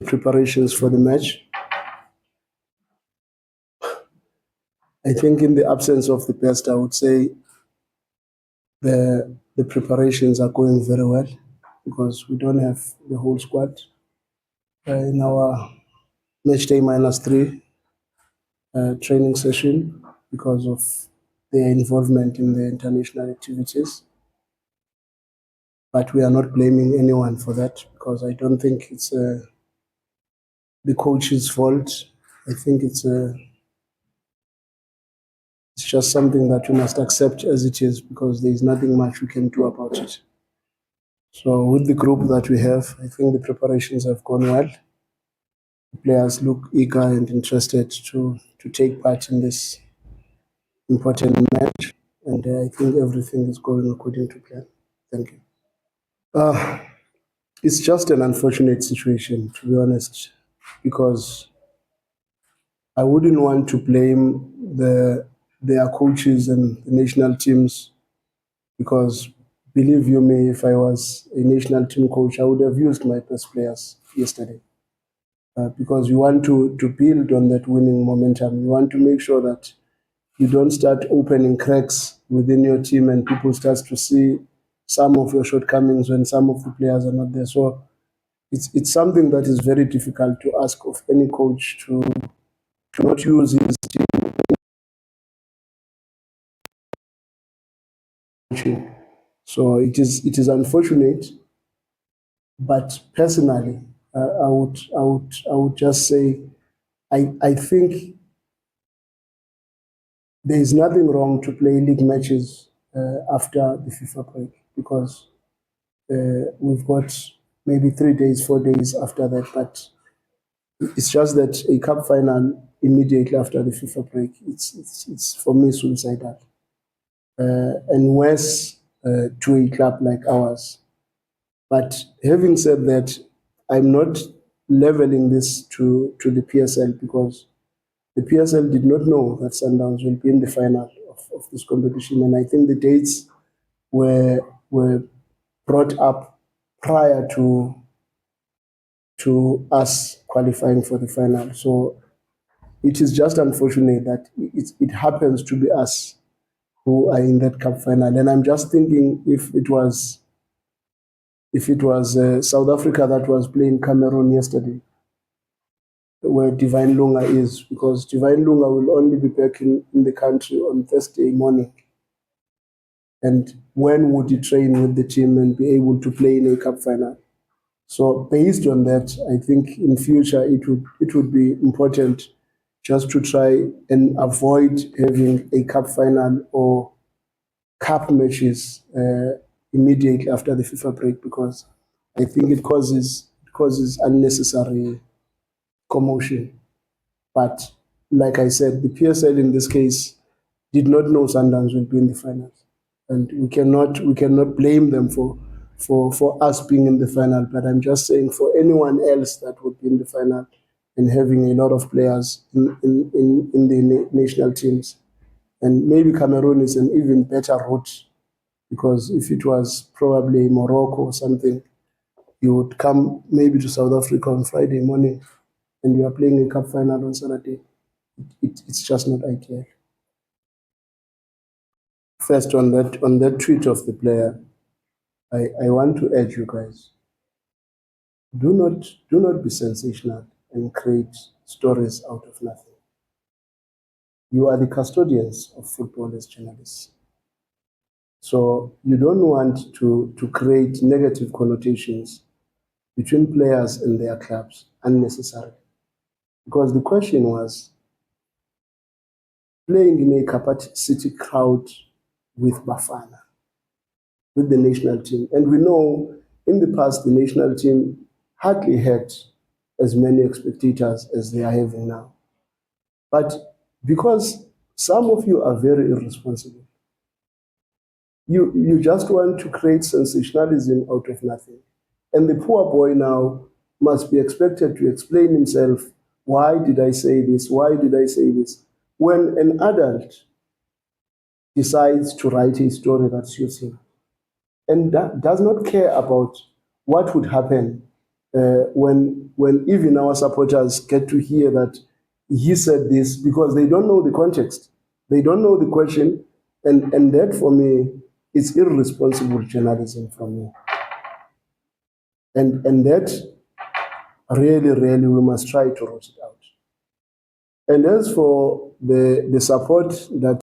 preparations for the match. I think in the absence of the best, I would say the preparations are going very well because we don't have the whole squad in our match day -3 training session because of their involvement in the international activities. But we are not blaming anyone for that because I don't think it's the coach's fault. I think it's just something that we must accept as it is because there is nothing much we can do about it. So with the group that we have, I think the preparations have gone well. The players look eager and interested to take part in this important match, and I think everything is going according to plan. Thank you. It's just an unfortunate situation, to be honest, because I wouldn't want to blame their coaches and the national teams because, believe you me, if I was a national team coach, I would have used my best players yesterday. Because you want to build on that winning momentum. You want to make sure that you don't start opening cracks within your team and people start to see some of your shortcomings when some of the players are not there. So it's something that is very difficult to ask of any coach to not use his team. So it is unfortunate, but personally, I would just say I think there is nothing wrong to play league matches after the FIFA break because we've got maybe 3 days, 4 days after that. But it's just that a cup final immediately after the FIFA break, it's for me suicidal. And worse to a club like ours. But having said that, I'm not leveling this to the PSL because the PSL did not know that Sundowns will be in the final of this competition. And I think the dates were brought up prior to us qualifying for the final. So it is just unfortunate that it happens to be us who are in that cup final. And I'm just thinking if it was South Africa that was playing Cameroon yesterday, where Divine Lunga is, because Divine Lunga will only be back in the country on Thursday morning. And when would he train with the team and be able to play in a cup final? So based on that, I think in future it would be important just to try and avoid having a cup final or cup matches immediately after the FIFA break because I think it causes unnecessary commotion. But like I said, the PSL in this case did not know Sundowns will be in the finals, and we cannot blame them for us being in the final. But I'm just saying for anyone else that would be in the final and having a lot of players in the national teams, and maybe Cameroon is an even better route because if it was probably Morocco or something, you would come maybe to South Africa on Friday morning and you are playing a cup final on Saturday. It's just not ideal. First, on that tweet of the player, I want to urge you guys, do not be sensational and create stories out of nothing. You are the custodians of football as journalists. So you don't want to create negative connotations between players and their clubs unnecessarily. Because the question was playing in a capacity crowd with Bafana, with the national team. And we know in the past the national team hardly had as many spectators as they are having now. But because some of you are very irresponsible, you just want to create sensationalism out of nothing. And the poor boy now must be expected to explain himself. Why did I say this? Why did I say this? When an adult decides to write a story that suits him and that does not care about what would happen when even our supporters get to hear that he said this, because they don't know the context, they don't know the question, and that for me is irresponsible journalism from me. And that really we must try to root it out. And as for the support that